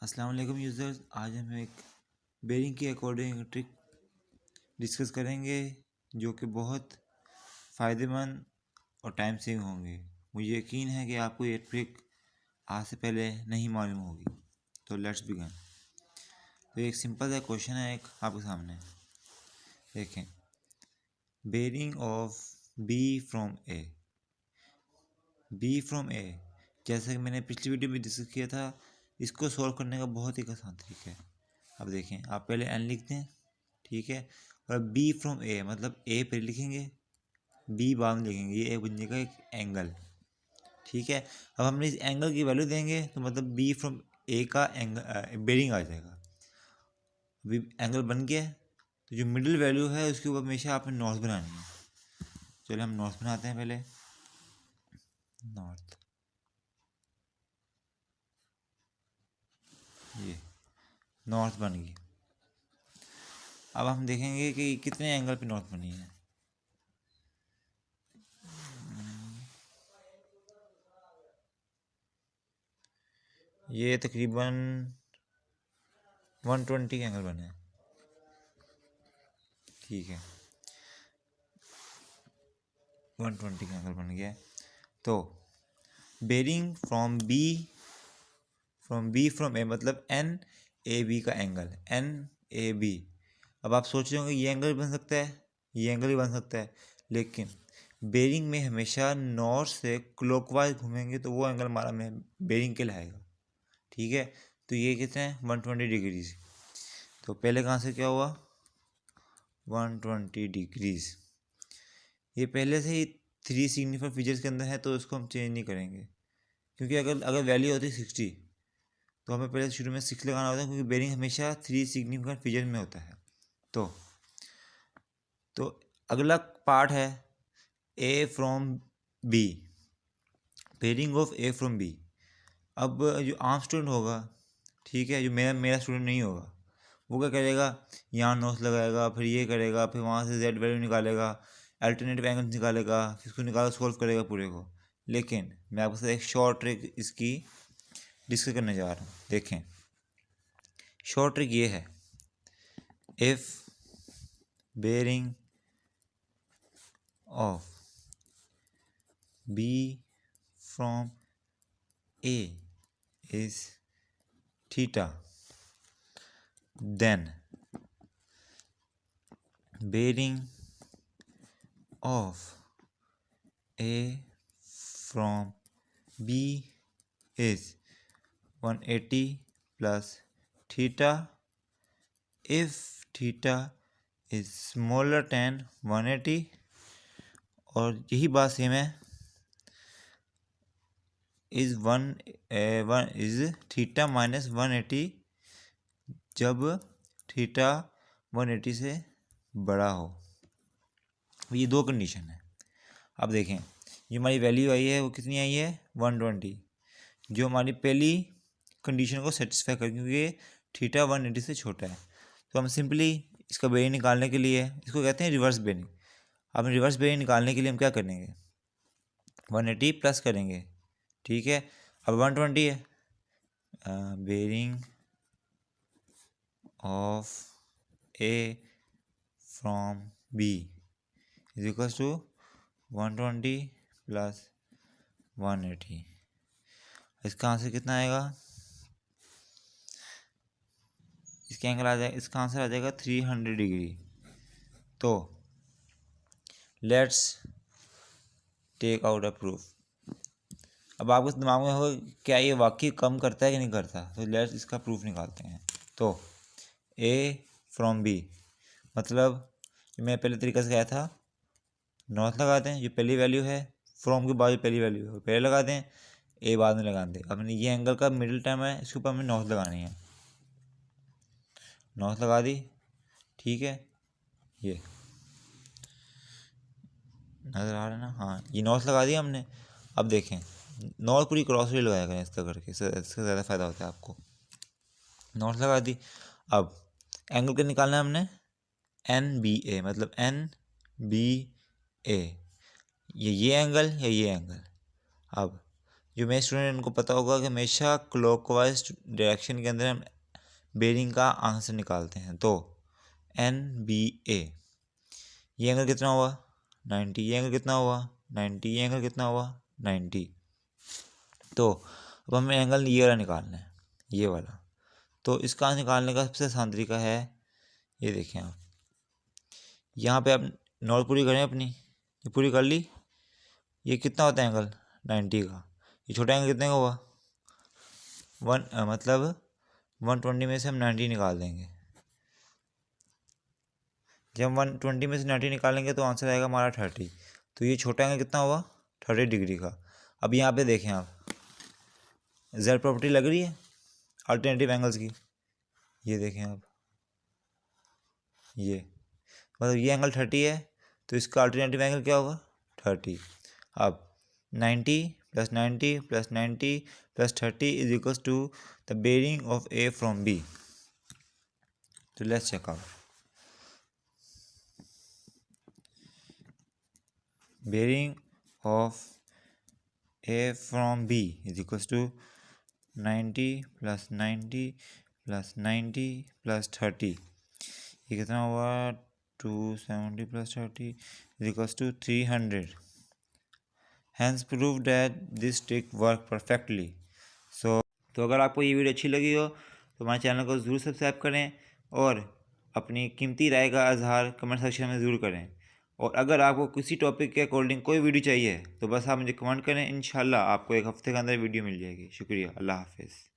अस्सलाम वालेकुम यूज़र्स। आज हम एक बेरिंग की अकॉर्डिंग ट्रिक डिस्कस करेंगे जो कि बहुत फ़ायदेमंद और टाइम सेविंग होंगे। मुझे यकीन है कि आपको ये ट्रिक आज से पहले नहीं मालूम होगी। तो लेट्स बिगिन। तो एक सिंपल सा क्वेश्चन है एक आपके सामने। देखें, बेरिंग ऑफ बी फ्रॉम ए, जैसा कि मैंने पिछली वीडियो में डिस्कस किया था, इसको सॉल्व करने का बहुत ही आसान तरीका है। अब देखें, आप पहले एन लिखते हैं, ठीक है, और बी फ्रॉम ए मतलब ए पहले लिखेंगे, बी बाद में लिखेंगे। ये एक बन जाएगा एक एंगल, ठीक है। अब हमने इस एंगल की वैल्यू देंगे तो मतलब बी फ्रॉम ए का एंगल बेरिंग आ जाएगा। अभी एंगल बन गया, तो जो मिडिल वैल्यू है उसके ऊपर हमेशा आपने नॉर्थ बनानी है। चलिए हम नॉर्थ बनाते हैं। पहले नॉर्थ, ये नॉर्थ बन गई। अब हम देखेंगे कि कितने एंगल पे नॉर्थ बनी है। ये तकरीबन 120 एंगल बने हैं, ठीक है, 120 का एंगल बन गया है। तो बेरिंग फ्रॉम फ्रॉम ए मतलब एन ए बी का एंगल एन ए बी। अब आप सोच रहे होंगे ये एंगल भी बन सकता है, ये एंगल भी बन सकता है, लेकिन बेरिंग में हमेशा नॉर्थ से क्लॉकवाइज घूमेंगे तो वो एंगल हमारा में बेरिंग के लाएगा, ठीक है। तो ये कितने हैं 120 डिग्रीज। तो पहले कहाँ से क्या हुआ 120 डिग्रीज। ये पहले से ही 3 सिग्निफिकेंट फीचर्स के अंदर है तो इसको हम चेंज नहीं करेंगे, क्योंकि अगर वैल्यू होती 60 तो हमें पहले शुरू में 6 लगाना होता है, क्योंकि बेरिंग हमेशा 3 सिग्निफिकेंट फीचर में होता है। तो अगला पार्ट है A from B, bearing of A from B. अब जो आम स्टूडेंट होगा, ठीक है, जो मेरा स्टूडेंट नहीं होगा, वो क्या करेगा, यहाँ नोट्स लगाएगा, फिर ये करेगा, फिर वहाँ से जेड वैल्यू निकालेगा, अल्टरनेटिव एंगल निकालेगा, फिर इसको निकाल सॉल्व करेगा पूरे को। लेकिन मैं आपके साथ एक शॉर्ट ट्रिक इसकी डिस्कस करने जा रहा हूँ। देखें, शॉर्ट ट्रिक ये है, if bearing of B from A is theta, then bearing of A from B is 180 plus theta if theta is smaller than 180। और यही बात सेम है is one is theta minus 180 जब थीटा 180 से बड़ा हो। ये दो कंडीशन है। अब देखें, जो हमारी वैल्यू आई है वो कितनी आई है 120, जो हमारी पहली कंडीशन को सेटिस्फाई कर, क्योंकि थीटा 180 से छोटा है। तो हम सिंपली इसका बेरिंग निकालने के लिए, इसको कहते हैं रिवर्स बेरिंग। अब रिवर्स बेरिंग निकालने के लिए हम क्या करेंगे 180 प्लस करेंगे, ठीक है। अब 120 है, bearing of A from B is equal to 120 plus 180। इसका आंसर कितना आएगा, इसका एंगल आ जाएगा, इसका आंसर आ जाएगा 300 डिग्री। तो let's take out a proof. अब आपके दिमाग में हो क्या ये वाकई कम करता है कि नहीं करता, तो लेट्स इसका प्रूफ निकालते हैं। तो ए फ्रॉम बी मतलब जो मैं पहले तरीके से कहा था, नॉर्थ लगा दें, जो पहली वैल्यू है, फ्रॉम के बाद जो पहली वैल्यू है पहले लगा दें, ए बाद में लगा दें। अब ये एंगल का मिडिल टर्म है, इसके ऊपर हमें नॉर्थ लगानी है, नॉर्थ लगा दी, ठीक है। ये नज़र आ रहा है ना, हाँ, ये नॉर्थ लगा दिया हमने। अब देखें, नॉर्थ पूरी क्रॉस भी लगाया करें इसका करके, इससे ज़्यादा फ़ायदा होता है आपको। नॉर्थ लगा दी। अब एंगल का निकालना है हमने एन बी ए मतलब एन बी ए, ये एंगल या ये एंगल। अब जो मेरे स्टूडेंट उनको पता होगा कि हमेशा क्लॉकवाइज डायरेक्शन के अंदर हम बेरिंग का आंसर निकालते हैं। तो NBA, ये एंगल कितना हुआ 90, ये एंगल कितना हुआ 90, ये एंगल कितना हुआ 90। तो अब हमें एंगल ये वाला निकालना है, ये वाला। तो इसका निकालने का सबसे आसान तरीका है, ये देखें आप, यहाँ पे आप नॉट पूरी करें अपनी, ये पूरी कर ली। ये कितना होता है एंगल 90 का, ये छोटा एंगल कितने का हुआ 1, मतलब 120 में से हम 90 निकाल देंगे। जब हम 120 में से 90 निकालेंगे तो आंसर आएगा हमारा 30। तो ये छोटा एंगल कितना हुआ 30 डिग्री का। अब यहाँ पे देखें आप, जेड प्रॉपर्टी लग रही है अल्टरनेटिव एंगल्स की, ये देखें आप, ये मतलब ये एंगल 30 है तो इसका अल्टरनेटिव एंगल क्या होगा 30। अब 90 + 90 + 90 + 30 is equals to the bearing of A from B। तो let's check out. Bearing of A from B is equals to 90 + 90 + 90 + 30। ये कितना हुआ 270 + 30 is equals to 300। Hence prove that this trick work perfectly. तो अगर आपको ये वीडियो अच्छी लगी हो तो हमारे चैनल को ज़रूर सब्सक्राइब करें और अपनी कीमती राय का इजहार कमेंट सेक्शन में ज़रूर करें। और अगर आपको किसी टॉपिक के अकॉर्डिंग कोई वीडियो चाहिए तो बस आप मुझे कमेंट करें, इंशाल्लाह आपको एक हफ्ते के अंदर वीडियो मिल जाएगी। शुक्रिया, अल्लाह हाफिज़।